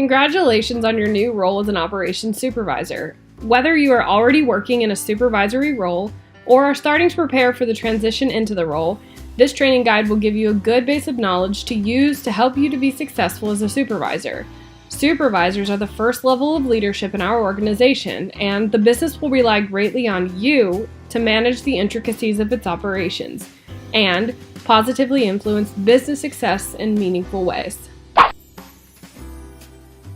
Congratulations on your new role as an operations supervisor. Whether you are already working in a supervisory role or are starting to prepare for the transition into the role, this training guide will give you a good base of knowledge to use to help you to be successful as a supervisor. Supervisors are the first level of leadership in our organization, and the business will rely greatly on you to manage the intricacies of its operations and positively influence business success in meaningful ways.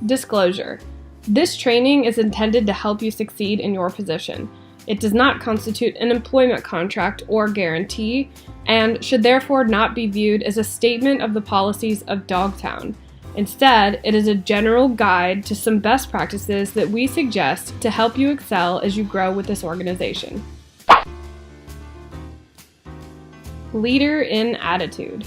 Disclosure: this training is intended to help you succeed in your position. It does not constitute an employment contract or guarantee, and should therefore not be viewed as a statement of the policies of Dogtown. Instead, it is a general guide to some best practices that we suggest to help you excel as you grow with this organization. Leader in attitude.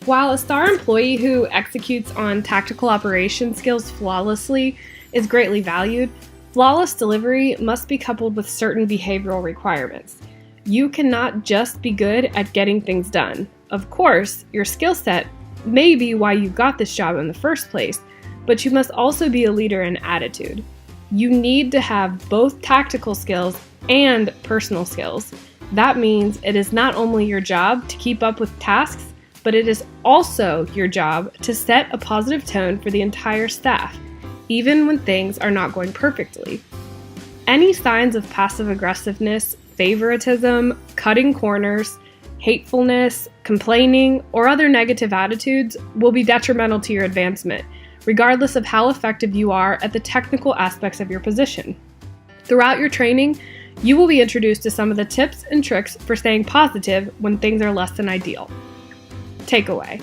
While a star employee who executes on tactical operation skills flawlessly is greatly valued, flawless delivery must be coupled with certain behavioral requirements. You cannot just be good at getting things done. Of course, your skill set may be why you got this job in the first place, but you must also be a leader in attitude. You need to have both tactical skills and personal skills. That means it is not only your job to keep up with tasks, but it is also your job to set a positive tone for the entire staff, even when things are not going perfectly. Any signs of passive aggressiveness, favoritism, cutting corners, hatefulness, complaining, or other negative attitudes will be detrimental to your advancement, regardless of how effective you are at the technical aspects of your position. Throughout your training, you will be introduced to some of the tips and tricks for staying positive when things are less than ideal. Takeaway: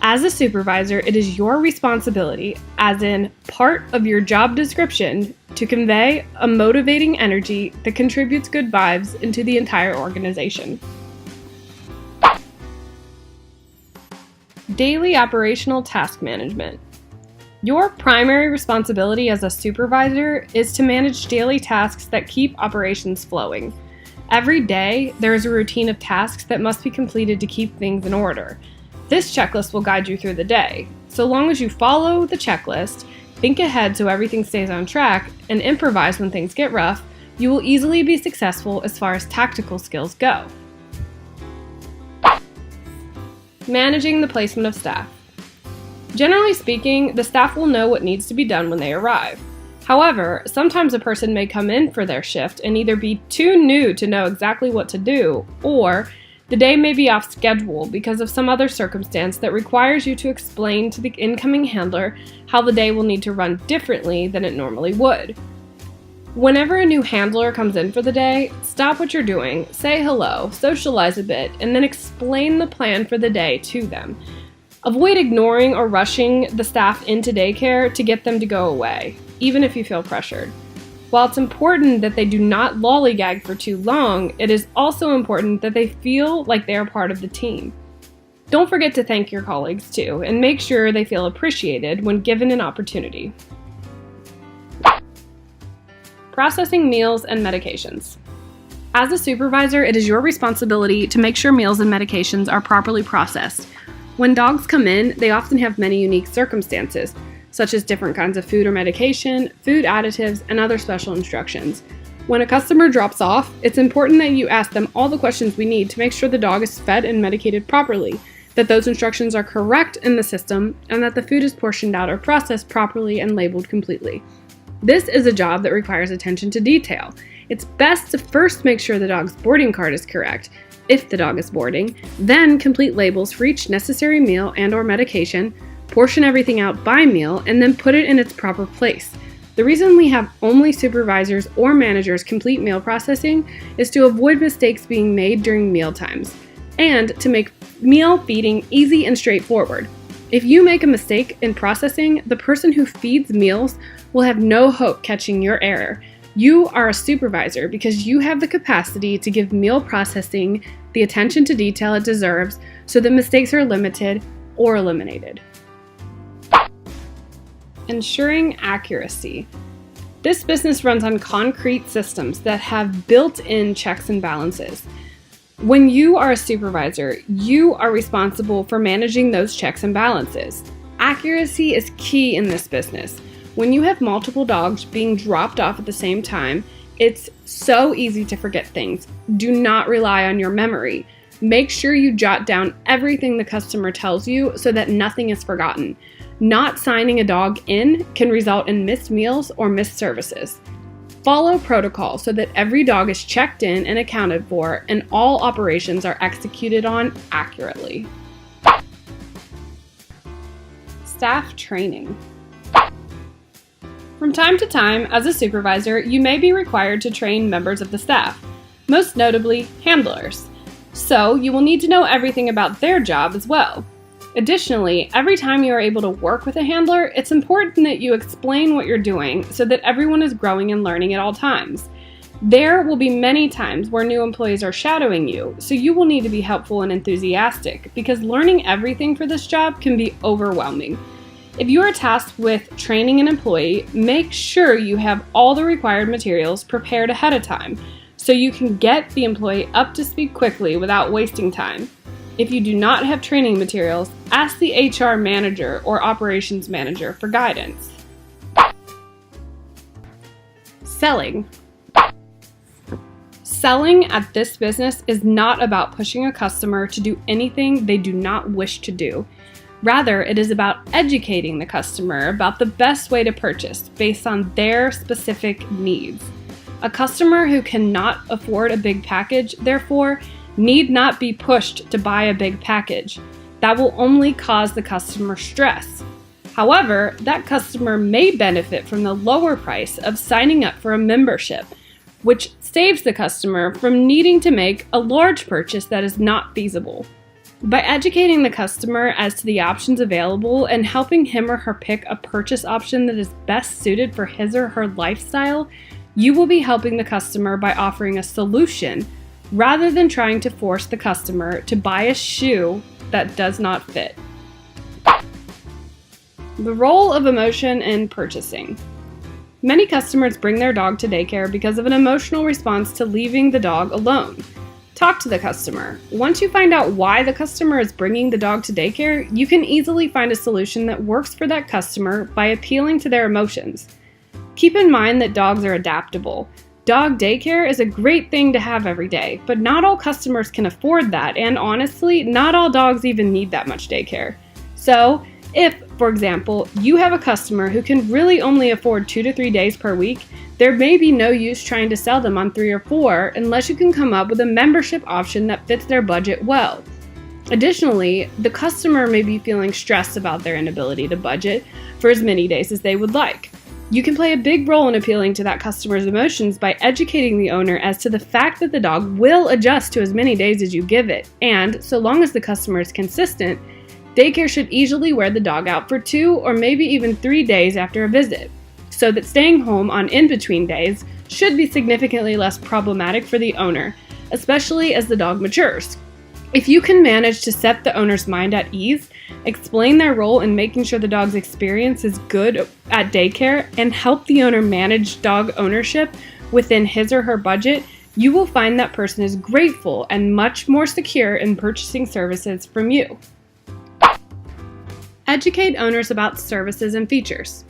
as a supervisor, it is your responsibility, as in part of your job description, to convey a motivating energy that contributes good vibes into the entire organization. Daily operational task management. Your primary responsibility as a supervisor is to manage daily tasks that keep operations flowing. Every day, there is a routine of tasks that must be completed to keep things in order. This checklist will guide you through the day. So long as you follow the checklist, think ahead so everything stays on track, and improvise when things get rough, you will easily be successful as far as tactical skills go. Managing the placement of staff. Generally speaking, the staff will know what needs to be done when they arrive. However, sometimes a person may come in for their shift and either be too new to know exactly what to do, or the day may be off schedule because of some other circumstance that requires you to explain to the incoming handler how the day will need to run differently than it normally would. Whenever a new handler comes in for the day, stop what you're doing, say hello, socialize a bit, and then explain the plan for the day to them. Avoid ignoring or rushing the staff into daycare to get them to go away, even if you feel pressured. While it's important that they do not lollygag for too long, it is also important that they feel like they are part of the team. Don't forget to thank your colleagues too, and make sure they feel appreciated when given an opportunity. Processing meals and medications. As a supervisor, it is your responsibility to make sure meals and medications are properly processed. When dogs come in, they often have many unique circumstances, such as different kinds of food or medication, food additives, and other special instructions. When a customer drops off, it's important that you ask them all the questions we need to make sure the dog is fed and medicated properly, that those instructions are correct in the system, and that the food is portioned out or processed properly and labeled completely. This is a job that requires attention to detail. It's best to first make sure the dog's boarding card is correct, if the dog is boarding, then complete labels for each necessary meal and/or medication, portion everything out by meal, and then put it in its proper place. The reason we have only supervisors or managers complete meal processing is to avoid mistakes being made during meal times, and to make meal feeding easy and straightforward. If you make a mistake in processing, the person who feeds meals will have no hope catching your error. You are a supervisor because you have the capacity to give meal processing the attention to detail it deserves so that mistakes are limited or eliminated. Ensuring accuracy. This business runs on concrete systems that have built-in checks and balances. When you are a supervisor, you are responsible for managing those checks and balances. Accuracy is key in this business. When you have multiple dogs being dropped off at the same time, it's so easy to forget things. Do not rely on your memory. Make sure you jot down everything the customer tells you so that nothing is forgotten. Not signing a dog in can result in missed meals or missed services. Follow protocol so that every dog is checked in and accounted for, and all operations are executed on accurately. Staff training. From time to time, as a supervisor, you may be required to train members of the staff, most notably handlers. So you will need to know everything about their job as well. Additionally, every time you are able to work with a handler, it's important that you explain what you're doing so that everyone is growing and learning at all times. There will be many times where new employees are shadowing you, so you will need to be helpful and enthusiastic because learning everything for this job can be overwhelming. If you are tasked with training an employee, make sure you have all the required materials prepared ahead of time so you can get the employee up to speed quickly without wasting time. If you do not have training materials, ask the HR manager or operations manager for guidance. Selling. Selling at this business is not about pushing a customer to do anything they do not wish to do. Rather, it is about educating the customer about the best way to purchase based on their specific needs. A customer who cannot afford a big package, therefore, need not be pushed to buy a big package. That will only cause the customer stress. However, that customer may benefit from the lower price of signing up for a membership, which saves the customer from needing to make a large purchase that is not feasible. By educating the customer as to the options available and helping him or her pick a purchase option that is best suited for his or her lifestyle, you will be helping the customer by offering a solution rather than trying to force the customer to buy a shoe that does not fit. The role of emotion in purchasing. Many customers bring their dog to daycare because of an emotional response to leaving the dog alone. Talk to the customer. Once you find out why the customer is bringing the dog to daycare, you can easily find a solution that works for that customer by appealing to their emotions. Keep in mind that dogs are adaptable. Dog daycare is a great thing to have every day, but not all customers can afford that, and honestly, not all dogs even need that much daycare. So, if, for example, you have a customer who can really only afford 2 to 3 days per week, there may be no use trying to sell them on 3 or 4 unless you can come up with a membership option that fits their budget well. Additionally, the customer may be feeling stressed about their inability to budget for as many days as they would like. You can play a big role in appealing to that customer's emotions by educating the owner as to the fact that the dog will adjust to as many days as you give it, and so long as the customer is consistent, daycare should easily wear the dog out for 2 or maybe even 3 days after a visit, so that staying home on in-between days should be significantly less problematic for the owner, especially as the dog matures. If you can manage to set the owner's mind at ease, explain their role in making sure the dog's experience is good at daycare, and help the owner manage dog ownership within his or her budget, you will find that person is grateful and much more secure in purchasing services from you. Educate owners about services and features.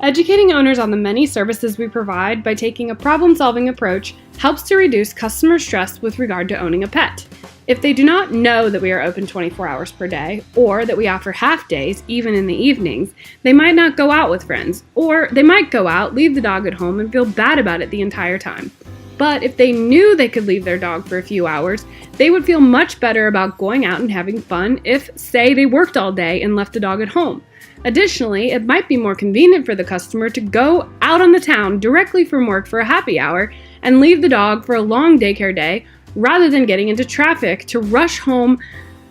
Educating owners on the many services we provide by taking a problem-solving approach helps to reduce customer stress with regard to owning a pet. If they do not know that we are open 24 hours per day, or that we offer half days, even in the evenings, they might not go out with friends, or they might go out, leave the dog at home, and feel bad about it the entire time. But if they knew they could leave their dog for a few hours, they would feel much better about going out and having fun if, say, they worked all day and left the dog at home. Additionally, it might be more convenient for the customer to go out on the town directly from work for a happy hour and leave the dog for a long daycare day rather than getting into traffic to rush home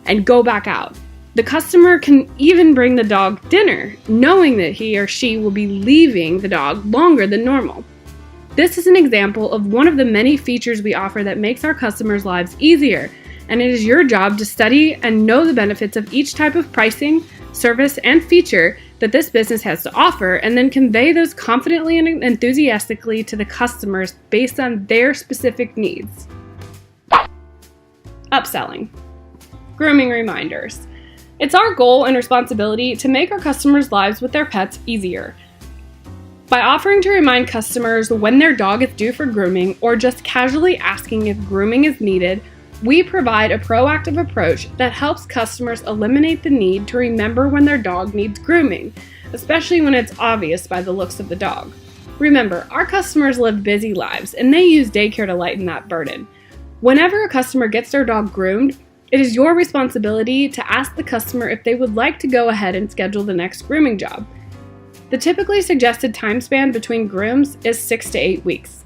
and go back out. The customer can even bring the dog dinner, knowing that he or she will be leaving the dog longer than normal. This is an example of one of the many features we offer that makes our customers' lives easier, and it is your job to study and know the benefits of each type of pricing, service, and feature that this business has to offer, and then convey those confidently and enthusiastically to the customers based on their specific needs. Upselling. Grooming reminders. It's our goal and responsibility to make our customers' lives with their pets easier. By offering to remind customers when their dog is due for grooming or just casually asking if grooming is needed, we provide a proactive approach that helps customers eliminate the need to remember when their dog needs grooming, especially when it's obvious by the looks of the dog. Remember, our customers live busy lives and they use daycare to lighten that burden. Whenever a customer gets their dog groomed, it is your responsibility to ask the customer if they would like to go ahead and schedule the next grooming job. The typically suggested time span between grooms is 6 to 8 weeks.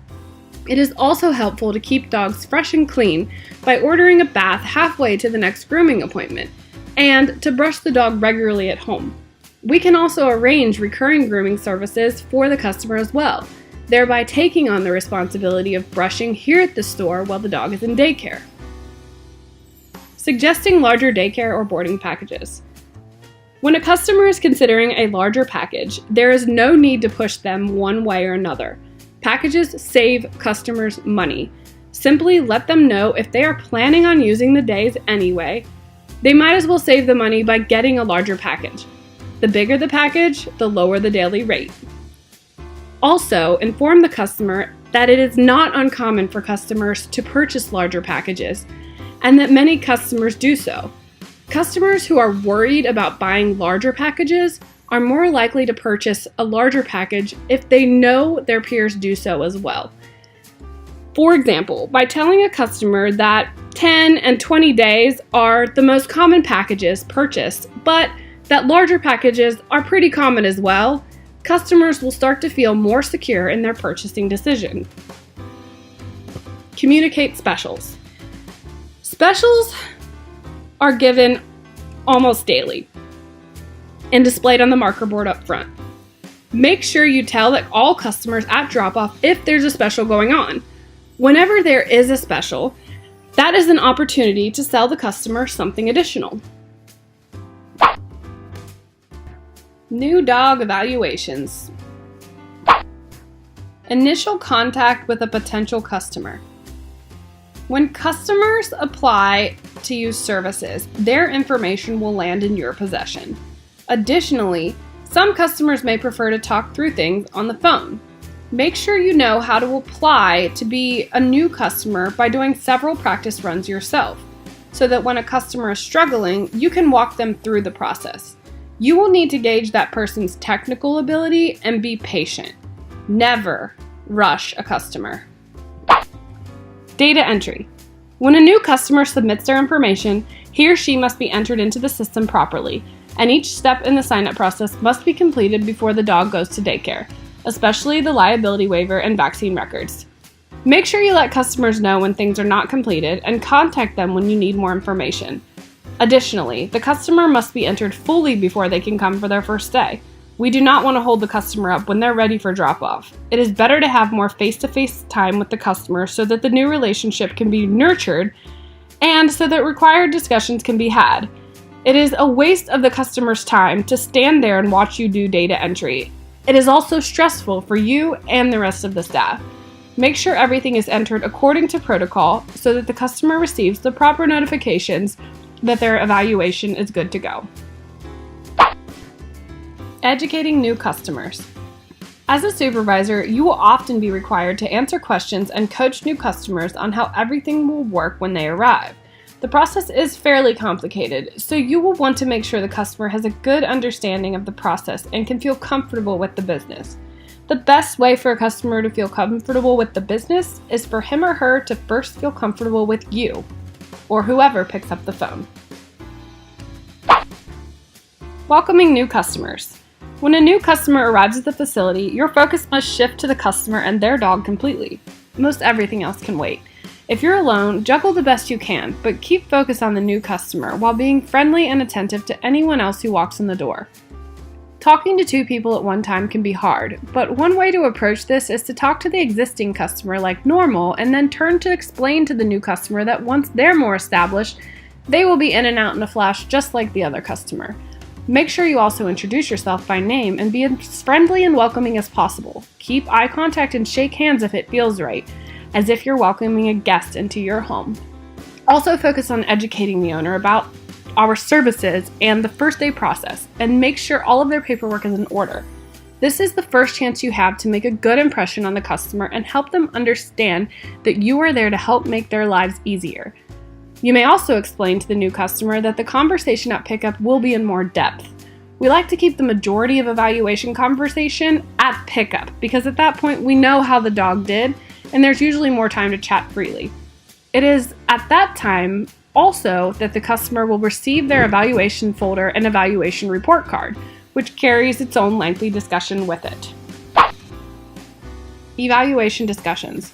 It is also helpful to keep dogs fresh and clean by ordering a bath halfway to the next grooming appointment, and to brush the dog regularly at home. We can also arrange recurring grooming services for the customer as well, thereby taking on the responsibility of brushing here at the store while the dog is in daycare. Suggesting larger daycare or boarding packages. When a customer is considering a larger package, there is no need to push them one way or another. Packages save customers money. Simply let them know if they are planning on using the days anyway. They might as well save the money by getting a larger package. The bigger the package, the lower the daily rate. Also, inform the customer that it is not uncommon for customers to purchase larger packages, and that many customers do so. Customers who are worried about buying larger packages are more likely to purchase a larger package if they know their peers do so as well. For example, by telling a customer that 10 and 20 days are the most common packages purchased, but that larger packages are pretty common as well, customers will start to feel more secure in their purchasing decision. Communicate specials. Specials are given almost daily and displayed on the marker board up front. Make sure you tell that all customers at drop-off if there's a special going on. Whenever there is a special, that is an opportunity to sell the customer something additional. New dog evaluations. Initial contact with a potential customer. When customers apply to use services, their information will land in your possession. Additionally, some customers may prefer to talk through things on the phone. Make sure you know how to apply to be a new customer by doing several practice runs yourself, so that when a customer is struggling, you can walk them through the process. You will need to gauge that person's technical ability and be patient. Never rush a customer. Data entry. When a new customer submits their information, he or she must be entered into the system properly, and each step in the sign-up process must be completed before the dog goes to daycare, especially the liability waiver and vaccine records. Make sure you let customers know when things are not completed and contact them when you need more information. Additionally, the customer must be entered fully before they can come for their first day. We do not want to hold the customer up when they're ready for drop-off. It is better to have more face-to-face time with the customer so that the new relationship can be nurtured and so that required discussions can be had. It is a waste of the customer's time to stand there and watch you do data entry. It is also stressful for you and the rest of the staff. Make sure everything is entered according to protocol so that the customer receives the proper notifications that their evaluation is good to go. Educating new customers. As a supervisor, you will often be required to answer questions and coach new customers on how everything will work when they arrive. The process is fairly complicated, so you will want to make sure the customer has a good understanding of the process and can feel comfortable with the business. The best way for a customer to feel comfortable with the business is for him or her to first feel comfortable with you, or whoever picks up the phone. Welcoming new customers. When a new customer arrives at the facility, your focus must shift to the customer and their dog completely. Most everything else can wait. If you're alone, juggle the best you can, but keep focus on the new customer while being friendly and attentive to anyone else who walks in the door. Talking to two people at one time can be hard, but one way to approach this is to talk to the existing customer like normal and then turn to explain to the new customer that once they're more established, they will be in and out in a flash just like the other customer. Make sure you also introduce yourself by name and be as friendly and welcoming as possible. Keep eye contact and shake hands if it feels right, as if you're welcoming a guest into your home. Also focus on educating the owner about our services, and the first day process, and make sure all of their paperwork is in order. This is the first chance you have to make a good impression on the customer and help them understand that you are there to help make their lives easier. You may also explain to the new customer that the conversation at pickup will be in more depth. We like to keep the majority of evaluation conversation at pickup because at that point we know how the dog did and there's usually more time to chat freely. It is at that time also that the customer will receive their evaluation folder and evaluation report card, which carries its own lengthy discussion with it. Evaluation discussions.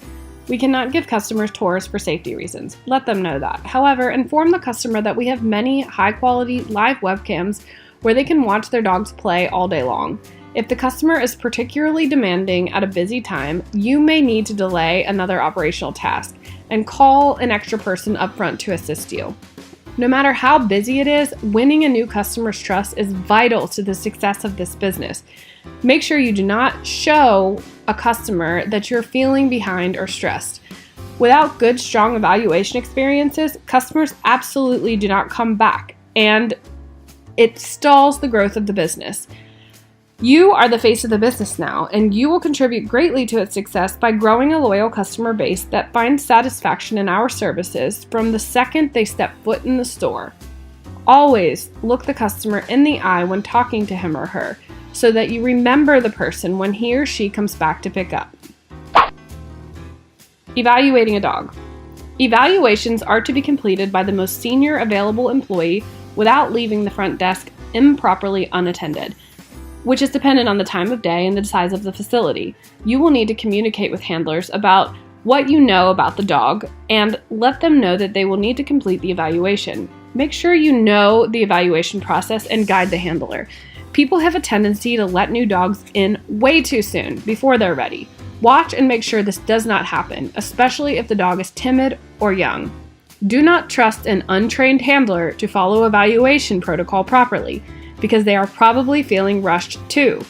We cannot give customers tours for safety reasons. Let them know that. However, inform the customer that we have many high-quality live webcams where they can watch their dogs play all day long. If the customer is particularly demanding at a busy time, you may need to delay another operational task and call an extra person up front to assist you. No matter how busy it is, winning a new customer's trust is vital to the success of this business. Make sure you do not show a customer that you're feeling behind or stressed. Without good, strong evaluation experiences, customers absolutely do not come back, and it stalls the growth of the business. You are the face of the business now, and you will contribute greatly to its success by growing a loyal customer base that finds satisfaction in our services from the second they step foot in the store. Always look the customer in the eye when talking to him or her, so that you remember the person when he or she comes back to pick up. Evaluating a dog. Evaluations are to be completed by the most senior available employee without leaving the front desk improperly unattended, which is dependent on the time of day and the size of the facility. You will need to communicate with handlers about what you know about the dog and let them know that they will need to complete the evaluation. Make sure you know the evaluation process and guide the handler. People have a tendency to let new dogs in way too soon before they're ready. Watch and make sure this does not happen, especially if the dog is timid or young. Do not trust an untrained handler to follow evaluation protocol properly, because they are probably feeling rushed too.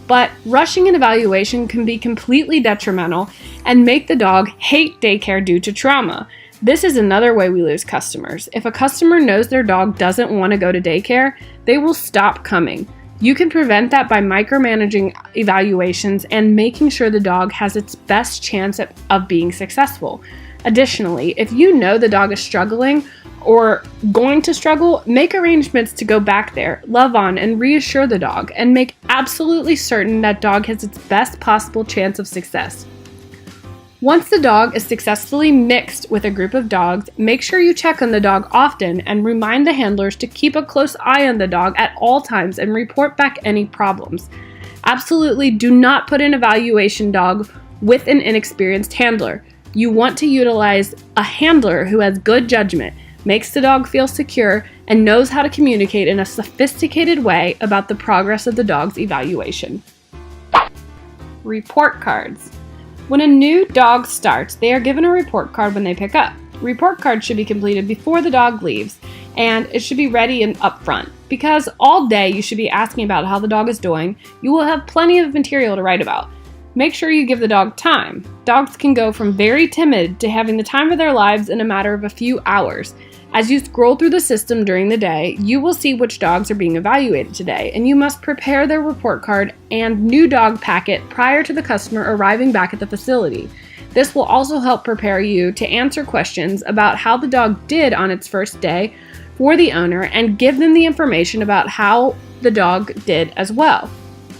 But rushing an evaluation can be completely detrimental and make the dog hate daycare due to trauma. This is another way we lose customers. If a customer knows their dog doesn't want to go to daycare, they will stop coming. You can prevent that by micromanaging evaluations and making sure the dog has its best chance of being successful. Additionally, if you know the dog is struggling or going to struggle, make arrangements to go back there, love on, and reassure the dog, and make absolutely certain that dog has its best possible chance of success. Once the dog is successfully mixed with a group of dogs, make sure you check on the dog often and remind the handlers to keep a close eye on the dog at all times and report back any problems. Absolutely do not put an evaluation dog with an inexperienced handler. You want to utilize a handler who has good judgment, makes the dog feel secure, and knows how to communicate in a sophisticated way about the progress of the dog's evaluation. Report cards. When a new dog starts, they are given a report card when they pick up. Report cards should be completed before the dog leaves, and it should be ready and up front. Because all day you should be asking about how the dog is doing, you will have plenty of material to write about. Make sure you give the dog time. Dogs can go from very timid to having the time of their lives in a matter of a few hours. As you scroll through the system during the day, you will see which dogs are being evaluated today, and you must prepare their report card and new dog packet prior to the customer arriving back at the facility. This will also help prepare you to answer questions about how the dog did on its first day for the owner and give them the information about how the dog did as well.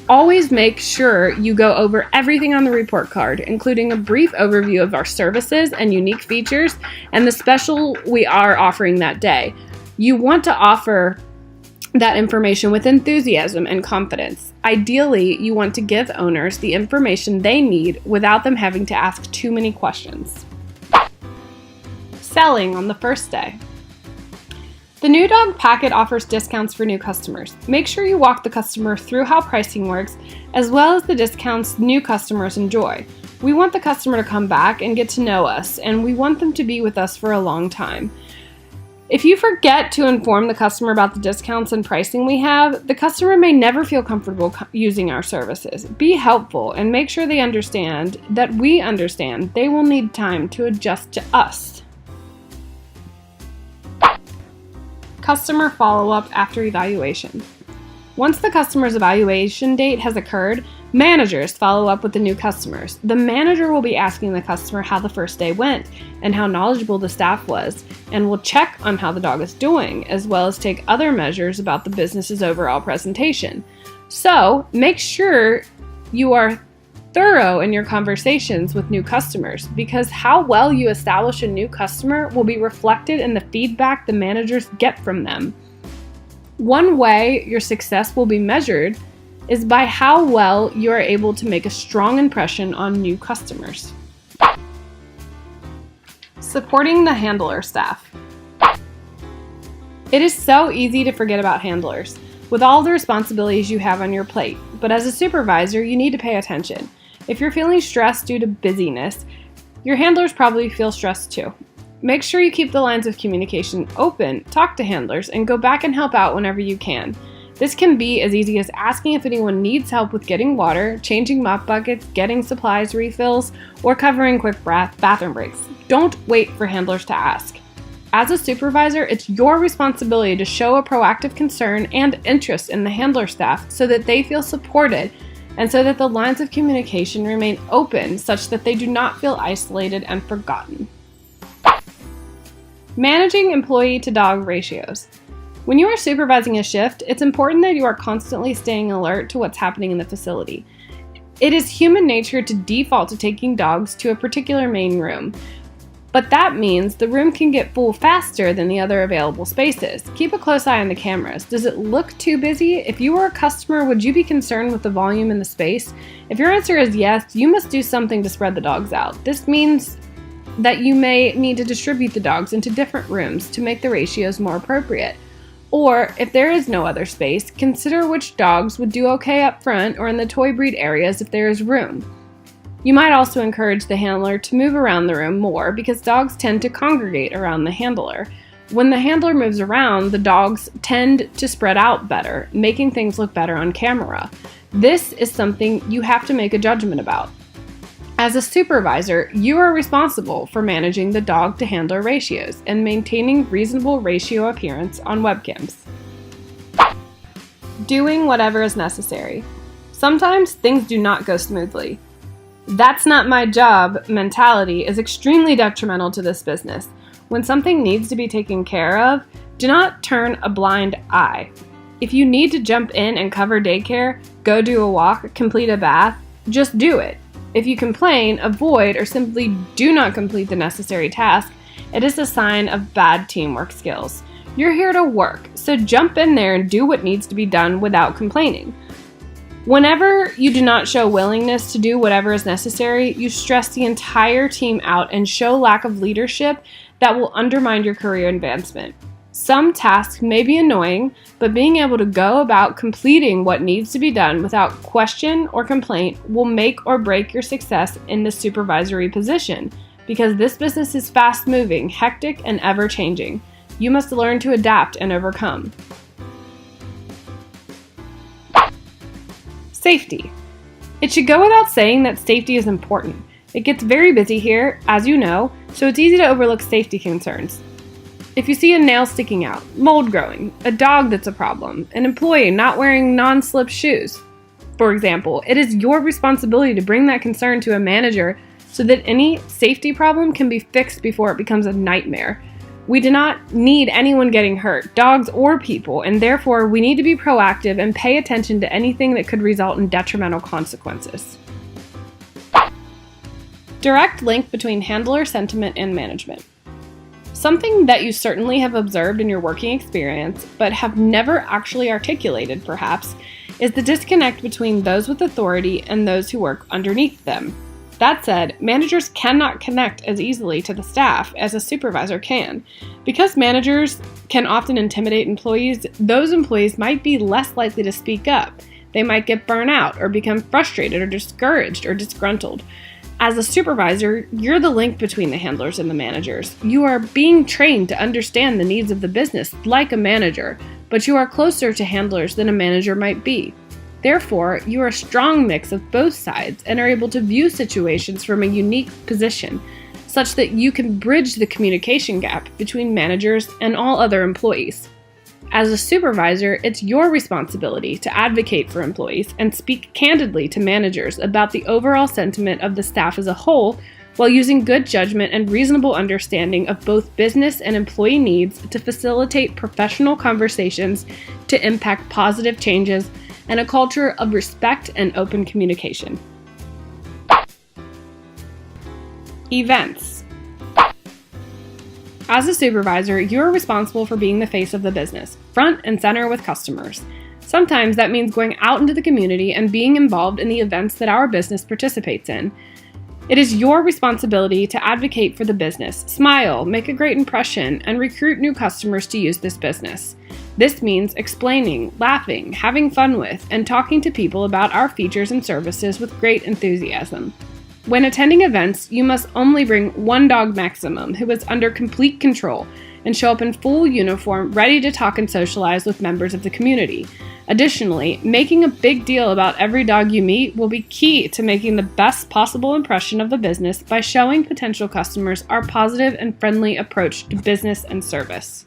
Always make sure you go over everything on the report card, including a brief overview of our services and unique features and the special we are offering that day. You want to offer that information with enthusiasm and confidence. Ideally, you want to give owners the information they need without them having to ask too many questions. Selling on the first day. The new dog packet offers discounts for new customers. Make sure you walk the customer through how pricing works, as well as the discounts new customers enjoy. We want the customer to come back and get to know us, and we want them to be with us for a long time. If you forget to inform the customer about the discounts and pricing we have, the customer may never feel comfortable using our services. Be helpful and make sure they understand that we understand they will need time to adjust to us. Customer follow-up after evaluation. Once the customer's evaluation date has occurred, managers follow up with the new customers. The manager will be asking the customer how the first day went and how knowledgeable the staff was, and will check on how the dog is doing, as well as take other measures about the business's overall presentation. So, make sure you are thorough in your conversations with new customers, because how well you establish a new customer will be reflected in the feedback the managers get from them. One way your success will be measured is by how well you are able to make a strong impression on new customers. Supporting the handler staff. It is so easy to forget about handlers with all the responsibilities you have on your plate, but as a supervisor, you need to pay attention. If you're feeling stressed due to busyness, your handlers probably feel stressed too. Make sure you keep the lines of communication open, talk to handlers, and go back and help out whenever you can. This can be as easy as asking if anyone needs help with getting water, changing mop buckets, getting supplies refills, or covering quick bathroom breaks. Don't wait for handlers to ask. As a supervisor, it's your responsibility to show a proactive concern and interest in the handler staff so that they feel supported and so that the lines of communication remain open such that they do not feel isolated and forgotten. Managing employee-to-dog ratios. When you are supervising a shift, it's important that you are constantly staying alert to what's happening in the facility. It is human nature to default to taking dogs to a particular main room, but that means the room can get full faster than the other available spaces. Keep a close eye on the cameras. Does it look too busy? If you were a customer, would you be concerned with the volume in the space? If your answer is yes, you must do something to spread the dogs out. This means that you may need to distribute the dogs into different rooms to make the ratios more appropriate. Or, if there is no other space, consider which dogs would do okay up front or in the toy breed areas if there is room. You might also encourage the handler to move around the room more because dogs tend to congregate around the handler. When the handler moves around, the dogs tend to spread out better, making things look better on camera. This is something you have to make a judgment about. As a supervisor, you are responsible for managing the dog-to-handler ratios and maintaining reasonable ratio appearance on webcams. Doing whatever is necessary. Sometimes things do not go smoothly. "That's not my job" mentality is extremely detrimental to this business. When something needs to be taken care of, do not turn a blind eye. If you need to jump in and cover daycare, go do a walk, complete a bath, just do it. If you complain, avoid, or simply do not complete the necessary task, it is a sign of bad teamwork skills. You're here to work, so jump in there and do what needs to be done without complaining. Whenever you do not show willingness to do whatever is necessary, you stress the entire team out and show lack of leadership that will undermine your career advancement. Some tasks may be annoying, but being able to go about completing what needs to be done without question or complaint will make or break your success in the supervisory position, because this business is fast-moving, hectic, and ever-changing. You must learn to adapt and overcome. Safety. It should go without saying that safety is important. It gets very busy here, as you know, so it's easy to overlook safety concerns. If you see a nail sticking out, mold growing, a dog that's a problem, an employee not wearing non-slip shoes, for example, it is your responsibility to bring that concern to a manager so that any safety problem can be fixed before it becomes a nightmare. We do not need anyone getting hurt, dogs or people, and therefore we need to be proactive and pay attention to anything that could result in detrimental consequences. Direct link between handler sentiment and management. Something that you certainly have observed in your working experience, but have never actually articulated perhaps, is the disconnect between those with authority and those who work underneath them. That said, managers cannot connect as easily to the staff as a supervisor can. Because managers can often intimidate employees, those employees might be less likely to speak up. They might get burnt out or become frustrated or discouraged or disgruntled. As a supervisor, you're the link between the handlers and the managers. You are being trained to understand the needs of the business like a manager, but you are closer to handlers than a manager might be. Therefore, you are a strong mix of both sides and are able to view situations from a unique position, such that you can bridge the communication gap between managers and all other employees. As a supervisor, it's your responsibility to advocate for employees and speak candidly to managers about the overall sentiment of the staff as a whole, while using good judgment and reasonable understanding of both business and employee needs to facilitate professional conversations to impact positive changes and a culture of respect and open communication. Events. As a supervisor, you are responsible for being the face of the business, front and center with customers. Sometimes that means going out into the community and being involved in the events that our business participates in. It is your responsibility to advocate for the business, smile, make a great impression, and recruit new customers to use this business. This means explaining, laughing, having fun with, and talking to people about our features and services with great enthusiasm. When attending events, you must only bring one dog maximum who is under complete control and show up in full uniform, ready to talk and socialize with members of the community. Additionally, making a big deal about every dog you meet will be key to making the best possible impression of the business by showing potential customers our positive and friendly approach to business and service.